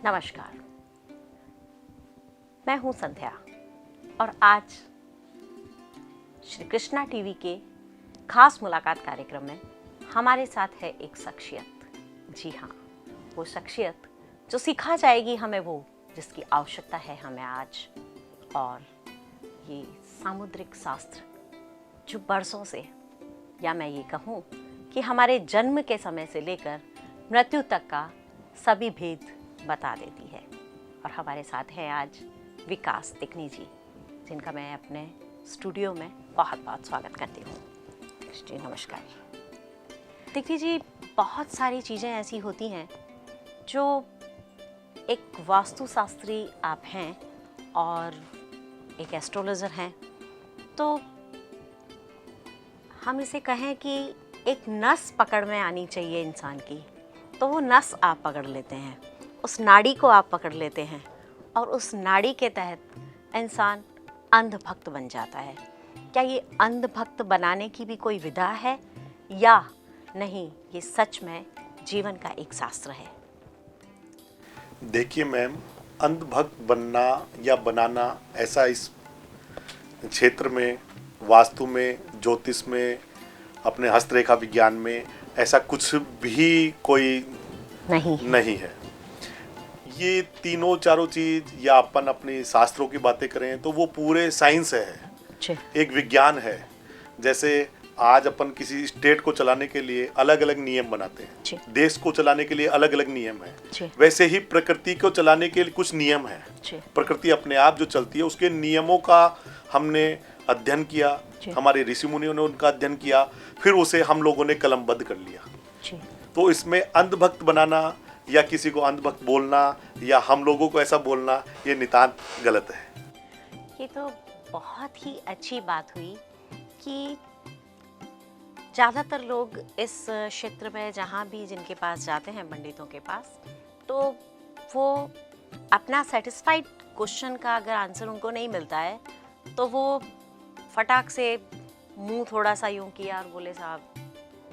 नमस्कार, मैं हूं संध्या और आज श्री कृष्णा टीवी के खास मुलाकात कार्यक्रम में हमारे साथ है एक शख्सियत। जी हाँ, वो शख्सियत जो सिखा जाएगी हमें वो जिसकी आवश्यकता है हमें आज। और ये सामुद्रिक शास्त्र जो बरसों से, या मैं ये कहूँ कि हमारे जन्म के समय से लेकर मृत्यु तक का सभी भेद बता देती है। और हमारे साथ हैं आज विकास तिकनी जी, जिनका मैं अपने स्टूडियो में बहुत बहुत स्वागत करती हूँ। जी नमस्कार। तिकनी जी, बहुत सारी चीज़ें ऐसी होती हैं जो एक वास्तुशास्त्री आप हैं और एक एस्ट्रोलॉजर हैं, तो हम इसे कहें कि एक नस पकड़ में आनी चाहिए इंसान की, तो वो नस आप पकड़ लेते हैं, उस नाड़ी को आप पकड़ लेते हैं और उस नाड़ी के तहत इंसान अंधभक्त बन जाता है। क्या ये अंधभक्त बनाने की भी कोई विधा है या नहीं, ये सच में जीवन का एक शास्त्र है? देखिए मैम, अंधभक्त बनना या बनाना ऐसा इस क्षेत्र में, वास्तु में, ज्योतिष में, अपने हस्तरेखा विज्ञान में ऐसा कुछ भी कोई नहीं है। ये तीनों चारों चीज, या अपन अपने शास्त्रों की बातें करें तो वो पूरे साइंस है, एक विज्ञान है। जैसे आज अपन किसी स्टेट को चलाने के लिए अलग अलग नियम बनाते हैं, देश को चलाने के लिए अलग अलग नियम है, वैसे ही प्रकृति को चलाने के लिए कुछ नियम है। प्रकृति अपने आप जो चलती है उसके नियमों का हमने अध्ययन किया, हमारे ऋषि मुनियों ने उनका अध्ययन किया, फिर उसे हम लोगों ने कलमबद्ध कर लिया। तो इसमें अंधभक्त बनाना या किसी को अंधभक्त बोलना या हम लोगों को ऐसा बोलना, ये नितांत गलत है। ये तो बहुत ही अच्छी बात हुई कि ज़्यादातर लोग इस क्षेत्र में जहाँ भी जिनके पास जाते हैं, पंडितों के पास, तो वो अपना सेटिस्फाइड क्वेश्चन का अगर आंसर उनको नहीं मिलता है तो वो फटाक से मुंह थोड़ा सा यूं किया और बोले साहब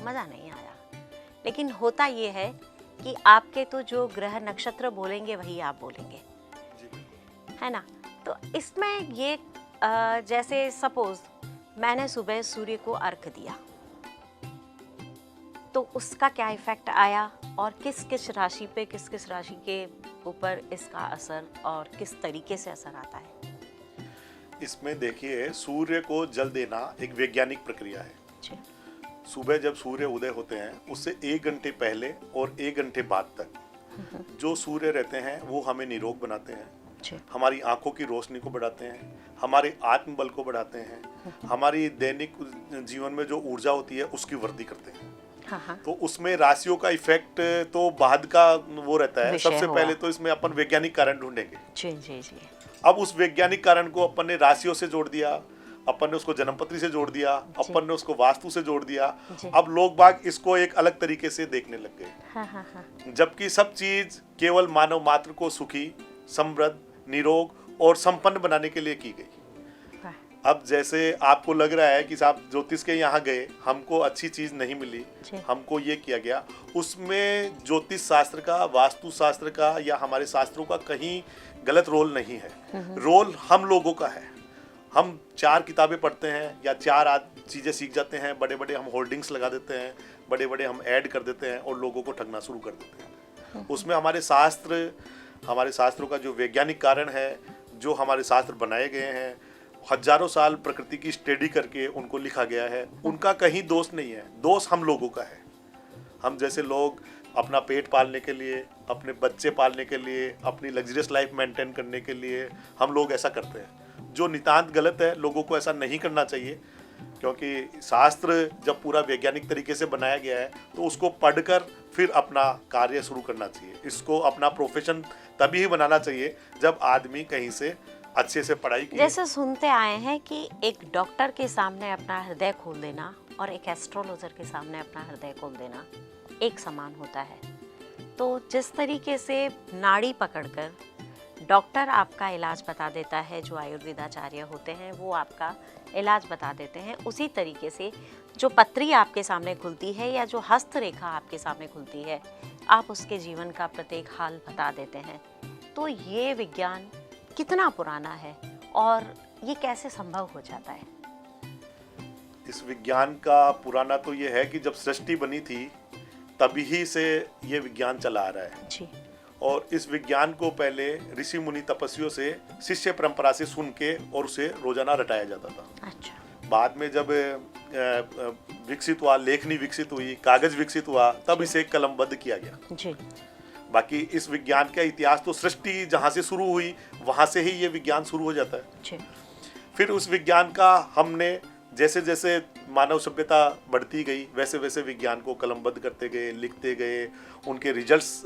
मज़ा नहीं आया। लेकिन होता ये है कि आपके तो जो ग्रह नक्षत्र बोलेंगे वही आप बोलेंगे, है ना? तो इसमें ये जैसे सपोज मैंने सुबह सूर्य को अर्घ दिया, तो उसका क्या इफेक्ट आया और किस किस राशि पे, किस किस राशि के ऊपर इसका असर और किस तरीके से असर आता है? इसमें देखिए, सूर्य को जल देना एक वैज्ञानिक प्रक्रिया है। सुबह जब सूर्य उदय होते हैं उससे 1 घंटे पहले और 1 घंटे बाद तक जो सूर्य रहते हैं वो हमें निरोग बनाते हैं, हमारी आंखों की रोशनी को बढ़ाते हैं, हमारे आत्मबल को बढ़ाते हैं, हमारी दैनिक जीवन में जो ऊर्जा होती है उसकी वृद्धि करते हैं। तो उसमें राशियों का इफेक्ट तो बाद का वो रहता है। सबसे पहले तो इसमें अपन वैज्ञानिक कारण ढूंढेंगे। अब उस वैज्ञानिक कारण को अपन ने राशियों से जोड़ दिया, अपन ने उसको जन्मपत्री से जोड़ दिया, अपन ने उसको वास्तु से जोड़ दिया। अब लोग बाग इसको एक अलग तरीके से देखने लग गए, जबकि सब चीज केवल मानव मात्र को सुखी, समृद्ध, निरोग और संपन्न बनाने के लिए की गई। अब जैसे आपको लग रहा है कि साहब ज्योतिष के यहाँ गए, हमको अच्छी चीज नहीं मिली, हमको ये किया गया, उसमें ज्योतिष शास्त्र का, वास्तु शास्त्र का या हमारे शास्त्रों का कहीं गलत रोल नहीं है। रोल हम लोगों का है। हम 4 किताबें पढ़ते हैं या 4 चीज़ें सीख जाते हैं, बड़े बड़े हम होर्डिंग्स लगा देते हैं, बड़े बड़े हम ऐड कर देते हैं और लोगों को ठगना शुरू कर देते हैं। उसमें हमारे शास्त्रों का जो वैज्ञानिक कारण है, जो हमारे शास्त्र बनाए गए हैं, हजारों साल प्रकृति की स्टडी करके उनको लिखा गया है, उनका कहीं दोष नहीं है। दोष हम लोगों का है। हम जैसे लोग अपना पेट पालने के लिए, अपने बच्चे पालने के लिए, अपनी लग्जरियस लाइफ मेंटेन करने के लिए हम लोग ऐसा करते हैं, जो नितांत गलत है। लोगों को ऐसा नहीं करना चाहिए, क्योंकि शास्त्र जब पूरा वैज्ञानिक तरीके से बनाया गया है तो उसको पढ़कर फिर अपना कार्य शुरू करना चाहिए। इसको अपना प्रोफेशन तभी ही बनाना चाहिए जब आदमी कहीं से अच्छे से पढ़ाई की। जैसे सुनते आए हैं कि एक डॉक्टर के सामने अपना हृदय खोल देना और एक एस्ट्रोलॉजर के सामने अपना हृदय खोल देना एक समान होता है। तो जिस तरीके से नाड़ी पकड़कर डॉक्टर आपका इलाज बता देता है, जो आयुर्वेदाचार्य होते हैं वो आपका इलाज बता देते हैं, उसी तरीके से जो पत्री आपके सामने खुलती है या जो हस्तरेखा आपके सामने खुलती है, आप उसके जीवन का प्रत्येक हाल बता देते हैं। तो ये विज्ञान कितना पुराना है और ये कैसे संभव हो जाता है? इस विज्ञान का पुराना तो ये है कि जब सृष्टि बनी थी तभी ही से ये विज्ञान चला आ रहा है जी। और इस विज्ञान को पहले ऋषि मुनि तपस्वियों से शिष्य परंपरा से सुन के और उसे रोजाना रटाया जाता था। अच्छा। बाद में जब विकसित हुआ, लेखनी विकसित हुई, कागज विकसित हुआ, तब इसे कलमबद्ध किया गया जी। बाकी इस विज्ञान का इतिहास तो सृष्टि जहाँ से शुरू हुई वहाँ से ही ये विज्ञान शुरू हो जाता है जी। फिर उस विज्ञान का हमने जैसे जैसे मानव सभ्यता बढ़ती गई वैसे वैसे विज्ञान को कलमबद्ध करते गए, लिखते गए, उनके रिजल्ट्स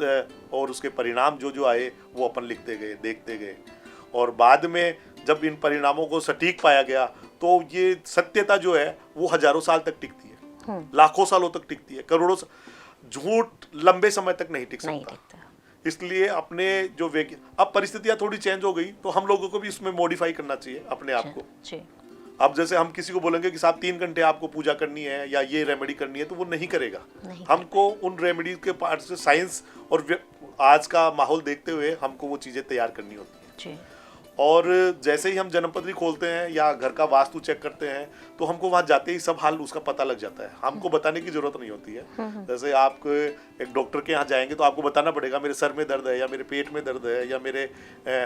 और उसके परिणाम जो जो आए वो अपन लिखते गए, देखते गए और बाद में जब इन परिणामों को सटीक पाया गया तो ये सत्यता जो है वो हजारों साल तक टिकती है, लाखों सालों तक टिकती है, करोड़ों झूठ लंबे समय तक नहीं टिक सकता। इसलिए अपने जो अब परिस्थितियां थोड़ी चेंज हो गई तो हम लोगों को भी इसमें मॉडिफाई करना चाहिए अपने आप को। अब जैसे हम किसी को बोलेंगे कि साहब 3 घंटे आपको पूजा करनी है या ये रेमेडी करनी है तो वो नहीं करेगा। हमको उन रेमेडीज के पार्ट से साइंस और आज का माहौल देखते हुए हमको वो चीजें तैयार करनी होती है। और जैसे ही हम जन्मपत्री खोलते हैं या घर का वास्तु चेक करते हैं तो हमको वहां जाते ही सब हाल उसका पता लग जाता है, हमको बताने की जरूरत नहीं होती है। जैसे आप एक डॉक्टर के यहाँ जाएंगे तो आपको बताना पड़ेगा मेरे सर में दर्द है या मेरे पेट में दर्द है या मेरे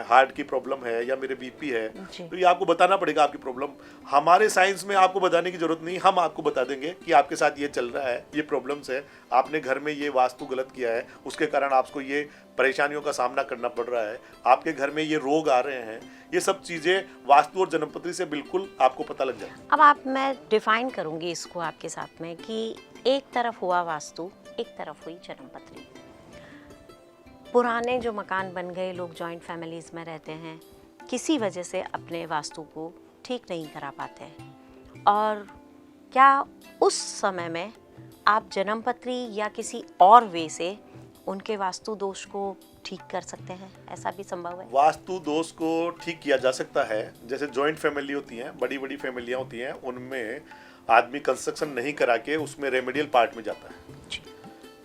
हार्ट की प्रॉब्लम है या मेरे बीपी है, तो ये आपको बताना पड़ेगा आपकी प्रॉब्लम। हमारे साइंस में आपको बताने की जरूरत नहीं, हम आपको बता देंगे कि आपके साथ ये चल रहा है, ये प्रॉब्लम्स है, आपने घर में ये वास्तु गलत किया है, उसके कारण आपको ये परेशानियों का सामना करना पड़ रहा है, आपके घर में ये रोग आ रहे हैं। ये सब चीजें वास्तु और जन्मपत्री से बिल्कुल आपको पता लग जाए। अब मैं डिफाइन करूंगी इसको आपके साथ में कि एक तरफ हुआ वास्तु, एक तरफ हुई जन्मपत्री। पुराने जो मकान बन गए, लोग जॉइंट फैमिलीज में रहते हैं, किसी वजह से अपने वास्तु को ठीक नहीं करा पाते हैं, और क्या उस समय में आप जन्मपत्री या किसी और वे से उनके वास्तु दोष को ठीक कर सकते हैं? ऐसा भी संभव है? वास्तु दोष को ठीक किया जा सकता है। जैसे जॉइंट फैमिली होती हैं, बड़ी बड़ी फैमिलियां होती हैं, उनमें आदमी कंस्ट्रक्शन नहीं करा के उसमें रेमेडियल पार्ट में जाता है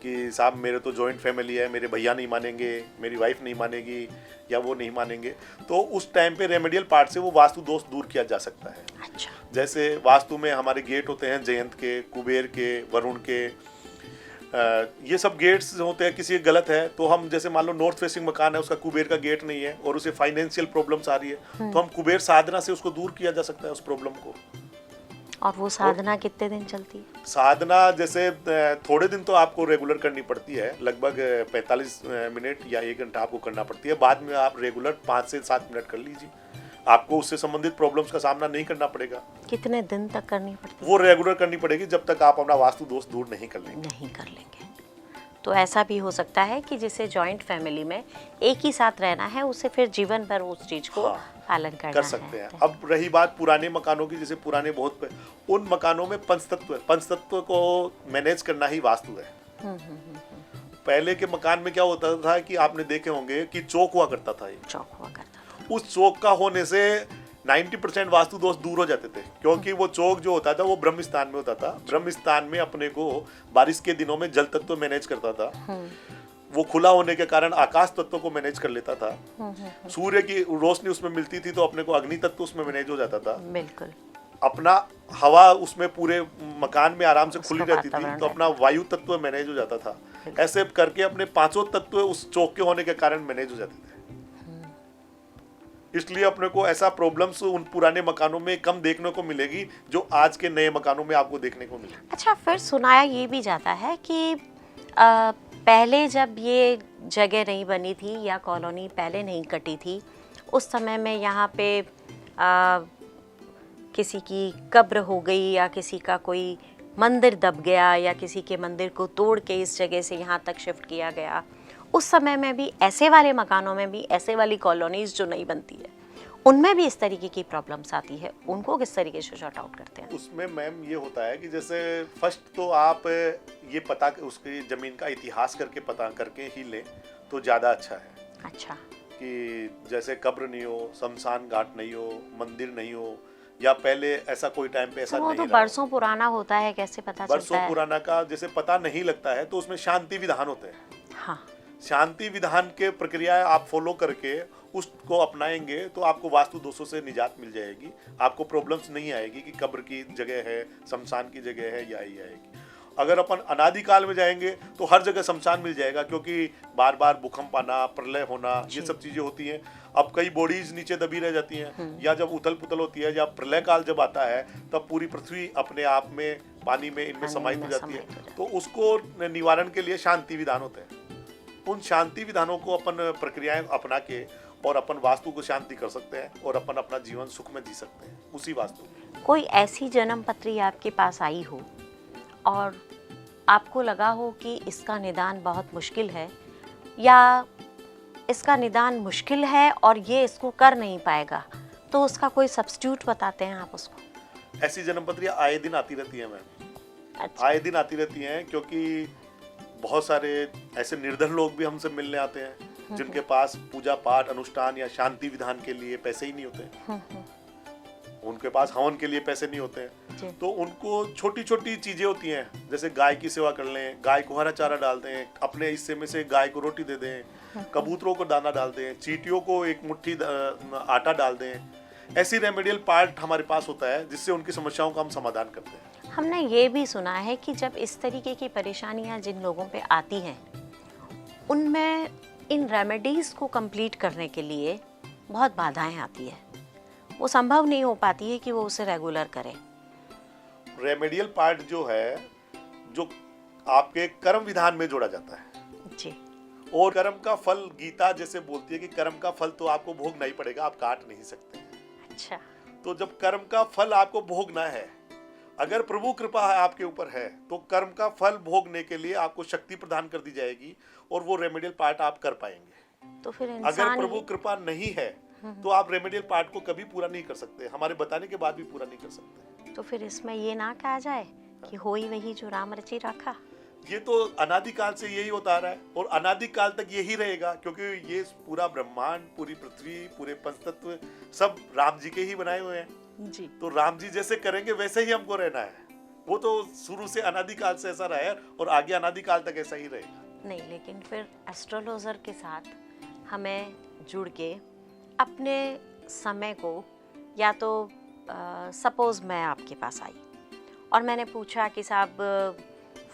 कि साहब मेरे तो जॉइंट फैमिली है, मेरे भैया नहीं मानेंगे, मेरी वाइफ नहीं मानेगी या वो नहीं मानेंगे, तो उस टाइम पे रेमेडियल पार्ट से वो वास्तु दोष दूर किया जा सकता है। अच्छा। जैसे वास्तु में हमारे गेट होते हैं जयंत के, कुबेर के, वरुण के, ये सब गेट्स होते हैं, किसी गलत है तो हम जैसे मान लो नॉर्थ फेसिंग मकान है, उसका कुबेर का गेट नहीं है और उसे फाइनेंशियल प्रॉब्लम्स आ रही है, तो हम कुबेर साधना से उसको दूर किया जा सकता है उस प्रॉब्लम को। और वो साधना कितने दिन चलती है? साधना जैसे थोड़े दिन तो आपको रेगुलर करनी पड़ती है, लगभग 45 मिनट या 1 घंटा आपको करना पड़ती है। बाद में आप रेगुलर 5 से 7 मिनट कर लीजिए, आपको उससे संबंधित प्रॉब्लम्स का सामना नहीं करना पड़ेगा। कितने दिन तक करनी पड़ती है? वो रेगुलर करनी पड़ेगी जब तक आप अपना वास्तु दोष दूर नहीं कर लेंगे। तो ऐसा भी हो सकता है कि जिसे जॉइंट फैमिली में एक ही साथ रहना है, उसे फिर जीवन भर उस चीज को पालन करना कर सकते हैं। अब रही बात पुराने मकानों की, जैसे पुराने बहुत उन मकानों में पंचतत्व है, पंचतत्व को मैनेज करना ही वास्तु है। पहले के मकान में क्या होता था कि आपने देखे होंगे कि चौक हुआ करता था, उस चौक का होने से 90% वास्तु दोष दूर हो जाते थे, क्योंकि वो चौक जो होता था वो ब्रह्म स्थान में होता था। ब्रह्म स्थान में अपने को बारिश के दिनों में जल तत्व मैनेज करता था, वो खुला होने के कारण आकाश तत्व को मैनेज कर लेता था, सूर्य की रोशनी उसमें मिलती थी तो अपने को अग्नि तत्व उसमें मैनेज हो जाता था। बिल्कुल। अपना हवा उसमें पूरे मकान में आराम से खुली रहती थी तो अपना वायु तत्व मैनेज हो जाता था। ऐसे करके अपने 5 तत्व उस चौक के होने के कारण मैनेज हो जाते थे। इसलिए अपने को ऐसा प्रॉब्लम्स उन पुराने मकानों में कम देखने को मिलेगी जो आज के नए मकानों में आपको देखने को मिलेगी। अच्छा, फिर सुनाया ये भी जाता है कि पहले जब ये जगह नहीं बनी थी या कॉलोनी पहले नहीं कटी थी, उस समय में यहाँ पे किसी की कब्र हो गई या किसी का कोई मंदिर दब गया या किसी के मंदिर को तोड़ के इस जगह से यहाँ तक शिफ्ट किया गया, उस समय में भी ऐसे वाले मकानों में भी, ऐसे वाली कॉलोनीज जो नहीं बनती है उनमें भी इस तरीके की प्रॉब्लम्स आती है, उनको किस तरीके से शॉर्ट आउट करते हैं? उसमें मैम ये होता है कि जैसे फर्स्ट तो आप ये पता उसकी जमीन का इतिहास करके पता करके ही लें तो ज़्यादा अच्छा है। अच्छा। कि जैसे कब्र नहीं हो, शमशान घाट नहीं हो, मंदिर नहीं हो, या पहले ऐसा कोई टाइम पे ऐसा नहीं तो बरसों पुराना होता है, कैसे पता चलता है? बरसों पुराना का जैसे पता नहीं लगता है तो उसमें शांति विधान होते हैं। हाँ। शांति विधान के प्रक्रिया आप फॉलो करके उसको अपनाएंगे तो आपको वास्तु दोषों से निजात मिल जाएगी। आपको प्रॉब्लम्स नहीं आएगी कि कब्र की जगह है, शमशान की जगह है, या ही आएगी। अगर अपन अनादिकाल में जाएंगे तो हर जगह शमशान मिल जाएगा, क्योंकि बार बार भूकंप आना, प्रलय होना, ये सब चीजें होती हैं। अब कई बॉडीज नीचे दबी रह जाती हैं, या जब उथल पुथल होती है, या प्रलय काल जब आता है, तब पूरी पृथ्वी अपने आप में पानी में इनमें समाहित हो जाती है। तो उसको निवारण के लिए शांति विधान होते हैं। उन शांति विधानों को अपन प्रक्रियाएं अपना के और अपन वास्तु को शांति कर सकते हैं और अपन अपना जीवन सुख में जी सकते हैं उसी वास्तु में। कोई ऐसी जन्म पत्री आपके पास आई हो और आपको लगा हो कि इसका निदान बहुत मुश्किल है, या इसका निदान मुश्किल है और ये इसको कर नहीं पाएगा, तो उसका कोई सब्स्टिट्यूट बताते हैं आप उसको? ऐसी जन्म पत्रियां आए दिन आती रहती हैं मैम। अच्छा। आए दिन आती रहती हैं, क्योंकि बहुत सारे ऐसे निर्धन लोग भी हमसे मिलने आते हैं जिनके पास पूजा पाठ अनुष्ठान या शांति विधान के लिए पैसे ही नहीं होते, उनके पास हवन के लिए पैसे नहीं होते हैं। तो उनको छोटी छोटी चीजें होती हैं, जैसे गाय की सेवा कर लें, गाय को हरा चारा डाल दें, अपने हिस्से में से गाय को रोटी दे दें, कबूतरों को दाना डाल दें, चींटियों को एक मुट्ठी आटा डाल दें। ऐसी रेमेडियल पार्ट हमारे पास होता है जिससे उनकी समस्याओं का हम समाधान करते हैं। हमने ये भी सुना है कि जब इस तरीके की परेशानियां जिन लोगों पे आती हैं, उनमें इन रेमेडीज को कंप्लीट करने के लिए बहुत बाधाएं आती है, वो संभव नहीं हो पाती है कि वो उसे रेगुलर करें। रेमेडियल पार्ट जो है, जो आपके कर्म विधान में जोड़ा जाता है जी। और कर्म का फल, गीता जैसे बोलती है कि कर्म का फल तो आपको भोगना ही पड़ेगा, आप काट नहीं सकते। अच्छा। तो जब कर्म का फल आपको भोगना है, अगर प्रभु कृपा आपके ऊपर है, तो कर्म का फल भोगने के लिए आपको शक्ति प्रदान कर दी जाएगी और वो रेमेडियल पार्ट आप कर पाएंगे। तो फिर अगर प्रभु कृपा नहीं है तो आप रेमेडियल पार्ट को कभी पूरा नहीं कर सकते, हमारे बताने के बाद भी पूरा नहीं कर सकते। तो फिर इसमें ये ना कहा जाए कि होई वही जो राम रची रखा? ये तो अनादिकाल से यही होता रहा है और अनादिकाल तक यही रहेगा, क्योंकि ये पूरा ब्रह्मांड, पूरी पृथ्वी, पूरे पंचतत्व सब राम जी के ही बनाए हुए हैं जी। तो राम जी जैसे करेंगे वैसे ही हमको रहना है। वो तो शुरू से अनादिकाल से ऐसा रहा है और आगे अनादिकाल तक ऐसा ही रहेगा। नहीं, लेकिन फिर एस्ट्रोलॉजर के साथ हमें जुड़ के अपने समय को, या तो सपोज मैं आपके पास आई और मैंने पूछा कि साहब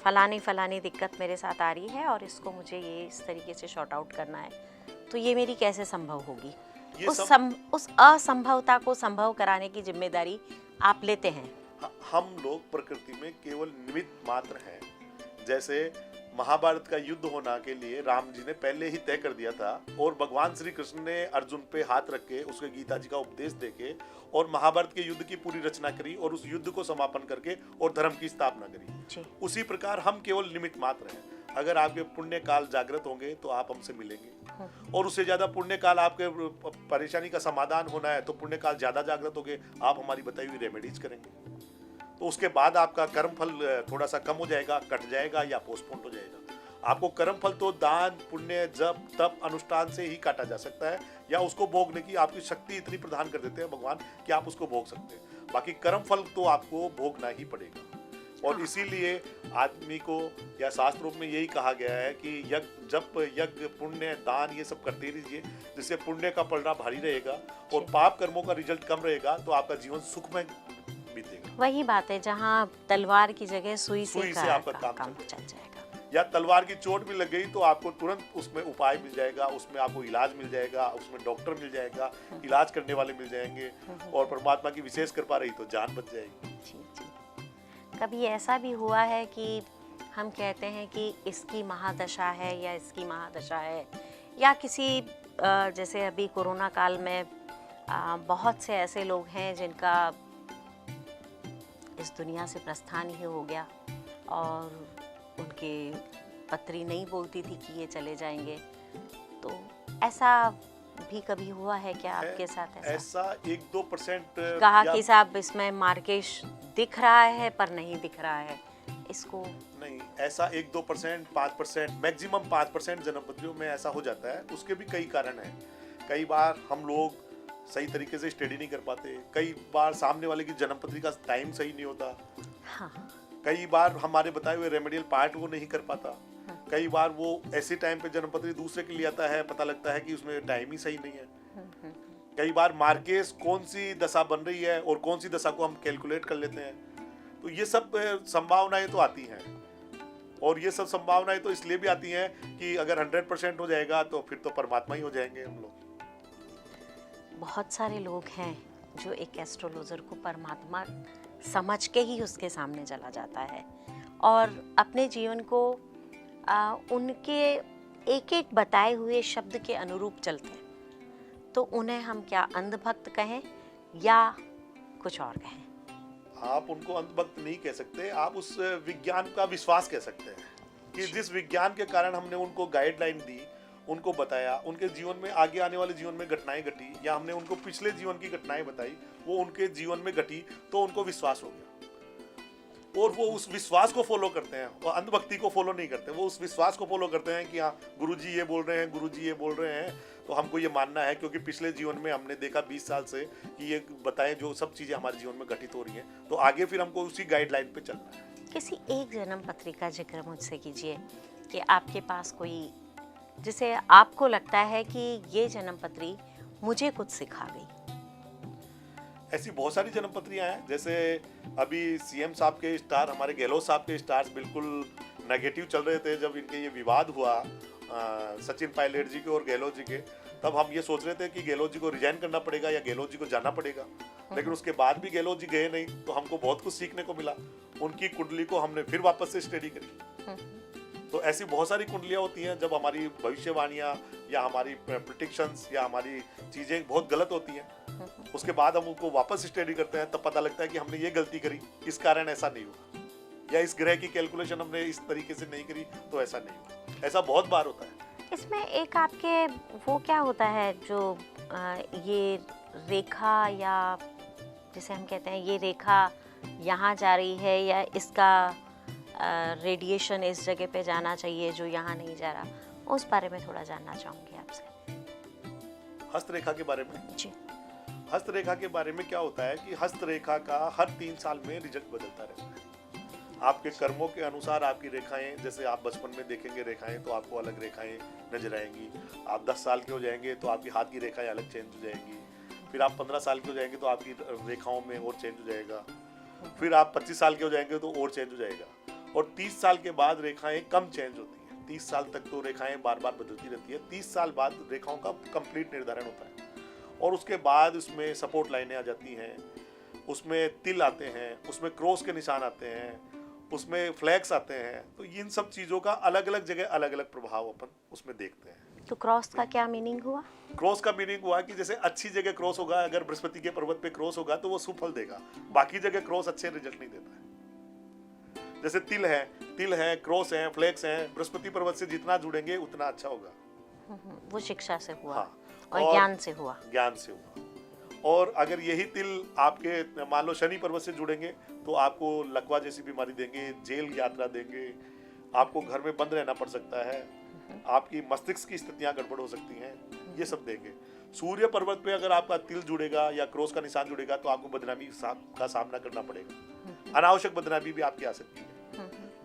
फलानी दिक्कत मेरे साथ आ रही है और इसको मुझे ये इस तरीके से शॉर्ट आउट करना है, तो ये मेरी कैसे संभव होगी? उस असंभवता को संभव कराने की जिम्मेदारी आप लेते हैं। हम लोग प्रकृति में केवल निमित्त मात्र हैं। जैसे महाभारत का युद्ध होना के लिए राम जी ने पहले ही तय कर दिया था और भगवान श्री कृष्ण ने अर्जुन पे हाथ रख के उसके गीता जी का उपदेश देके और महाभारत के युद्ध की पूरी रचना करी और उस युद्ध को समापन करके और धर्म की स्थापना करी। उसी प्रकार हम केवल निमित्त मात्र हैं। अगर आपके पुण्य काल जागृत होंगे तो आप हमसे मिलेंगे, और उससे ज्यादा पुण्य काल आपके परेशानी का समाधान होना है तो पुण्य काल ज्यादा जागृत होंगे, आप हमारी बताई हुई रेमेडीज करेंगे। तो उसके बाद आपका कर्म फल थोड़ा सा कम हो जाएगा, कट जाएगा या पोस्टपोन हो जाएगा। आपको कर्म फल तो दान, पुण्य, जप, तप, अनुष्ठान से ही काटा जा सकता है, या उसको भोगने की आपकी शक्ति इतनी प्रदान कर देते हैं भगवान कि आप उसको भोग सकते हैं। बाकी कर्म फल तो आपको भोगना ही पड़ेगा। और इसीलिए आदमी को या शास्त्रों में यही कहा गया है कि यज्ञ, जप, यज्ञ, पुण्य, दान ये सब करते रहिए, जिससे पुण्य का पलड़ा भारी रहेगा और पाप कर्मों का रिजल्ट कम रहेगा, तो आपका जीवन सुखमय बीतेगा। वही बात है, जहाँ तलवार की जगह सुई से आपका काम चल जाएगा। या तलवार की चोट भी लग गई तो आपको तुरंत उसमें उपाय मिल जाएगा, उसमें आपको इलाज मिल जाएगा, उसमें डॉक्टर मिल जाएगा, इलाज करने वाले मिल जाएंगे, और परमात्मा की विशेष कृपा रही तो जान बच जाएगी। जी। कभी ऐसा भी हुआ है कि हम कहते हैं कि इसकी महादशा है या इसकी महादशा है, या किसी जैसे अभी कोरोना काल में बहुत से ऐसे लोग हैं जिनका इस दुनिया से प्रस्थान ही हो गया और उनके पत्री नहीं बोलती थी कि ये चले जाएंगे, तो ऐसा भी कभी हुआ है क्या आपके साथ? ऐसा 1-2% कहा कि साहब इसमें मार्केश दिख रहा है पर नहीं दिख रहा है, इसको नहीं, ऐसा 1-2%, 5%, मैक्सिमम 5% जन्मपत्रियों में ऐसा हो जाता है। उसके भी कई कारण हैं। कई बार हम लोग सही तरीके से स्टडी नहीं कर पाते, कई बार सामने वाले की जन्मपत्री का टाइम सही नहीं होता, हाँ। कई बार हमारे बताए हुए रेमेडियल पार्ट वो नहीं कर पाता, कई बार वो ऐसे टाइम पे जन्मपत्री दूसरे के लिए आता है, पता लगता है कि उसमें टाइम ही सही नहीं है। कई बार मार्केस कौन सी दशा बन रही है और कौन सी दशा को हम कैलकुलेट कर लेते हैं। तो ये सब संभावनाएं तो आती हैं, और ये सब संभावनाएं तो इसलिए भी आती हैं कि अगर 100% हो जाएगा तो फिर तो परमात्मा ही हो जाएंगे हम लोग। बहुत सारे लोग हैं जो एक एस्ट्रोलॉजर को परमात्मा समझ के ही उसके सामने चला जाता है और अपने जीवन को उनके एक एक बताए हुए शब्द के अनुरूप चलते हैं। तो उन्हें हम क्या अंधभक्त कहें या कुछ और कहें? आप उनको अंधभक्त नहीं कह सकते, आप उस विज्ञान का विश्वास कह सकते हैं कि जिस विज्ञान के कारण हमने उनको गाइडलाइन दी, उनको बताया, उनके जीवन में आगे आने वाले जीवन में घटनाएं घटी, या हमने उनको पिछले जीवन की घटनाएं बताई, वो उनके जीवन में घटी तो उनको विश्वास हो गया और वो उस विश्वास को फॉलो करते हैं। वो अंधभक्ति को फॉलो नहीं करते, वो उस विश्वास को फॉलो करते हैं कि हाँ गुरुजी ये बोल रहे हैं, गुरुजी ये बोल रहे हैं, तो हमको ये मानना है क्योंकि पिछले जीवन में हमने देखा 20 साल से कि ये बताएं जो सब चीज़ें हमारे जीवन में घटित हो रही हैं, तो आगे फिर हमको उसी गाइडलाइन पे चलना है। किसी एक जन्म पत्री का जिक्र मुझसे कीजिए कि आपके पास कोई जिसे आपको लगता है कि ये जन्म पत्री मुझे कुछ सिखा गई। ऐसी बहुत सारी जन्म पत्रियां हैं, जैसे अभी सीएम साहब के स्टार, हमारे गहलोत साहब के स्टार्स बिल्कुल नेगेटिव चल रहे थे जब इनके ये विवाद हुआ सचिन पायलट जी के और गहलोत जी के। तब हम ये सोच रहे थे कि गहलोत जी को रिजाइन करना पड़ेगा या गहलोत जी को जाना पड़ेगा, लेकिन उसके बाद भी गहलोत जी गए नहीं, तो हमको बहुत कुछ सीखने को मिला। उनकी कुंडली को हमने फिर वापस से स्टडी करी। तो ऐसी बहुत सारी कुंडलियां होती हैं जब हमारी भविष्यवाणियां या हमारी प्रेडिक्शंस या हमारी चीजें बहुत गलत होती हैं, उसके बाद हम उनको वापस स्टडी करते हैं, तब पता लगता है कि हमने ये गलती करी, इस कारण ऐसा नहीं हुआ, या इस ग्रह की कैलकुलेशन हमने इस तरीके से नहीं करी तो ऐसा नहीं हुआ। ऐसा बहुत बार होता है। इसमें एक आपके वो क्या होता है जो ये रेखा, या जिसे हम कहते हैं ये रेखा यहाँ जा रही है या इसका रेडिएशन इस जगह पे जाना चाहिए जो यहाँ नहीं जा रहा, उस बारे में थोड़ा जानना चाहूँगी आपसे। हस्तरेखा के बारे में जी। हस्तरेखा के बारे में क्या होता है कि हस्तरेखा का हर 3 साल में रिजल्ट बदलता रहता है। आपके कर्मों के अनुसार आपकी रेखाएं, जैसे आप बचपन में देखेंगे रेखाएं तो आपको अलग रेखाएं नजर आएंगी। आप 10 साल के हो जाएंगे तो आपकी हाथ की रेखाएं अलग चेंज हो जाएंगी। फिर आप 15 साल के हो जाएंगे तो आपकी रेखाओं में और चेंज हो जाएगा। फिर आप 25 साल के हो जाएंगे तो और चेंज हो जाएगा। और 30 साल के बाद रेखाएं कम चेंज होती हैं। 30 साल तक तो रेखाएं बार बार बदलती रहती है। 30 साल बाद रेखाओं का कंप्लीट निर्धारण होता है और उसके बाद उसमें सपोर्ट लाइनें आ जाती हैं, उसमें तिल आते हैं, उसमें क्रॉस के निशान आते हैं, उसमें फ्लैग्स आते हैं। तो इन सब चीज़ों का अलग अलग जगह अलग अलग प्रभाव अपन उसमें देखते हैं। तो क्रॉस का क्या मीनिंग हुआ? क्रॉस का मीनिंग हुआ कि जैसे अच्छी जगह क्रॉस होगा, अगर बृहस्पति के पर्वत पे क्रॉस होगा तो वो सुफल देगा, बाकी जगह क्रॉस अच्छे रिजल्ट नहीं देता है। जैसे तिल है, क्रॉस है, फ्लैग्स हैं, बृहस्पति पर्वत से जितना जुड़ेंगे उतना अच्छा होगा। वो शिक्षा से हुआ। हाँ, और ज्ञान से हुआ। ज्ञान से हुआ। और अगर यही तिल आपके मान लो शनि पर्वत से जुड़ेंगे तो आपको लकवा जैसी बीमारी देंगे, जेल यात्रा देंगे, आपको घर में बंद रहना पड़ सकता है, आपकी मस्तिष्क की स्थितियां गड़बड़ हो सकती हैं, ये सब देंगे। सूर्य पर्वत पे अगर आपका तिल जुड़ेगा या क्रॉस का निशान जुड़ेगा तो आपको बदनामी का सामना करना पड़ेगा, अनावश्यक बदनामी भी आपकी आ सकती है।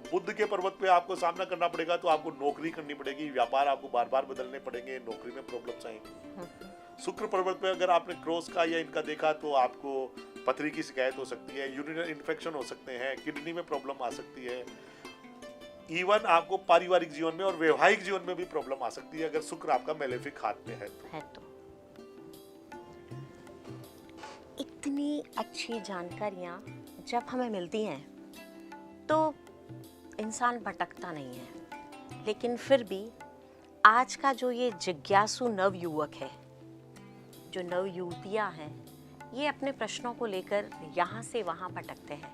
बुध के पर्वत पे आपको सामना करना पड़ेगा तो आपको नौकरी करनी पड़ेगी, व्यापार आपको बार बार बदलने पड़ेंगे, नौकरी में प्रॉब्लम्स आएंगी। शुक्र पर्वत पे अगर आपने क्रॉस का या इनका देखा तो आपको पथरी की शिकायत हो सकती है, यूरिनरी इन्फेक्शन हो सकते हैं, किडनी में प्रॉब्लम आ सकती है, इवन आपको पारिवारिक जीवन में और वैवाहिक जीवन में भी प्रॉब्लम आ सकती है अगर शुक्र आपका मेलेफिक हाथ में है तो। इतनी अच्छी जानकारियाँ जब हमें मिलती हैं तो इंसान भटकता नहीं है, लेकिन फिर भी आज का जो ये जिज्ञासु नव युवक है, जो नव युवतियाँ हैं, ये अपने प्रश्नों को लेकर यहाँ से वहाँ भटकते हैं,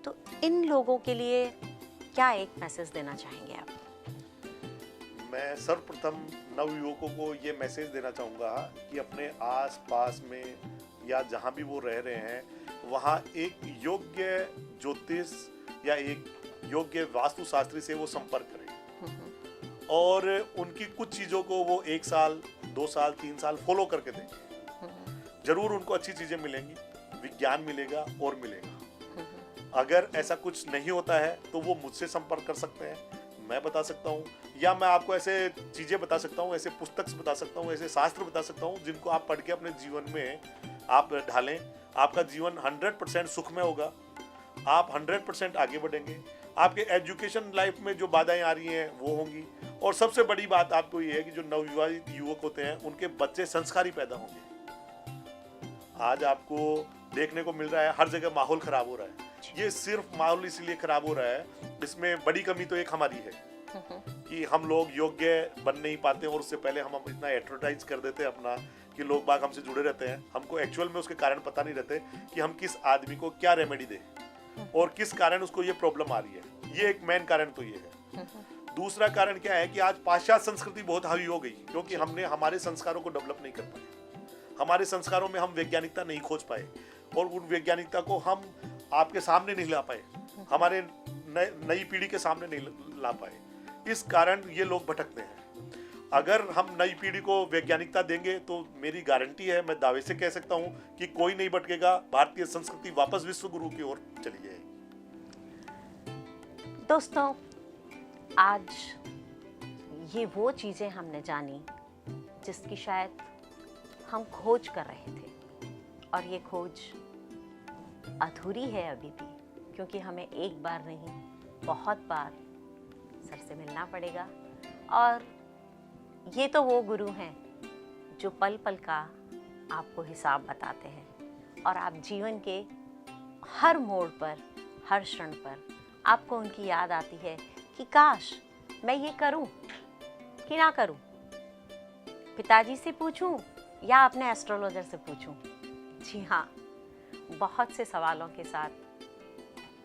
तो इन लोगों के लिए क्या एक मैसेज देना चाहेंगे आप? मैं सर्वप्रथम नव युवकों को ये मैसेज देना चाहूँगा कि अपने आस पास में या जहाँ भी वो रह रहे हैं वहाँ एक योग्य ज्योतिष या एक योग्य वास्तुशास्त्री से वो संपर्क करें और उनकी कुछ चीज़ों को वो 1 साल 2 साल 3 साल फॉलो करके देंगे। जरूर उनको अच्छी चीज़ें मिलेंगी, विज्ञान मिलेगा और मिलेगा। अगर ऐसा कुछ नहीं होता है तो वो मुझसे संपर्क कर सकते हैं, मैं बता सकता हूँ, या मैं आपको ऐसे चीज़ें बता सकता हूँ, ऐसे पुस्तक बता सकता हूँ, ऐसे शास्त्र बता सकता हूँ जिनको आप पढ़ के अपने जीवन में आप ढालें, आपका जीवन 100% सुखमय होगा, आप 100% आगे बढ़ेंगे, आपके एजुकेशन लाइफ में जो बाधाएं आ रही हैं वो होंगी, और सबसे बड़ी बात आपको ये है कि जो नवविवाहित युवक होते हैं उनके बच्चे संस्कारी पैदा होंगे। आज आपको देखने को मिल रहा है हर जगह माहौल खराब हो रहा है, ये सिर्फ माहौल इसलिए खराब हो रहा है, इसमें बड़ी कमी तो एक हमारी है कि हम लोग योग्य बन नहीं पाते, और उससे पहले हम इतना एडवर्टाइज कर देते हैं अपना कि लोग बाग हमसे जुड़े रहते हैं, हमको एक्चुअल में उसके कारण पता नहीं रहते कि हम किस आदमी को क्या रेमेडी दें और किस कारण उसको ये प्रॉब्लम आ रही है। ये एक मेन कारण तो ये है। दूसरा कारण क्या है कि आज पाश्चात्य संस्कृति बहुत हावी हो गई, क्योंकि हमने हमारे संस्कारों को डेवलप नहीं कर पाए, हमारे संस्कारों में हम वैज्ञानिकता नहीं खोज पाए, और उन वैज्ञानिकता को हम आपके सामने नहीं ला पाए, हमारे नई पीढ़ी के सामने नहीं ला पाए। इस कारण ये लोग भटकते हैं। अगर हम नई पीढ़ी को वैज्ञानिकता देंगे तो मेरी गारंटी है, मैं दावे से कह सकता हूँ कि कोई नहीं भटकेगा, भारतीय संस्कृति वापस विश्व गुरु की ओर चली जाएगी। दोस्तों, आज ये वो चीज़ें हमने जानी जिसकी शायद हम खोज कर रहे थे, और ये खोज अधूरी है अभी भी, क्योंकि हमें एक बार नहीं बहुत बार सर से मिलना पड़ेगा। और ये तो वो गुरु हैं जो पल पल का आपको हिसाब बताते हैं, और आप जीवन के हर मोड़ पर, हर क्षण पर आपको उनकी याद आती है कि काश मैं ये करूं कि ना करूं, पिताजी से पूछूं या अपने एस्ट्रोलॉजर से पूछूं। जी हाँ, बहुत से सवालों के साथ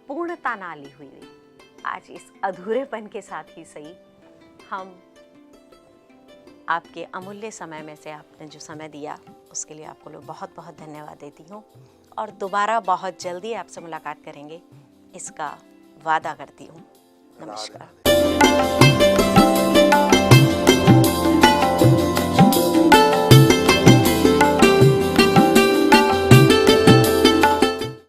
पूर्णता ना ली हुई आज इस अधूरेपन के साथ ही सही, हम आपके अमूल्य समय में से आपने जो समय दिया उसके लिए आपको लोग बहुत बहुत धन्यवाद देती हूँ, और दोबारा बहुत जल्दी आपसे मुलाकात करेंगे इसका वादा करती हूँ। नमस्कार।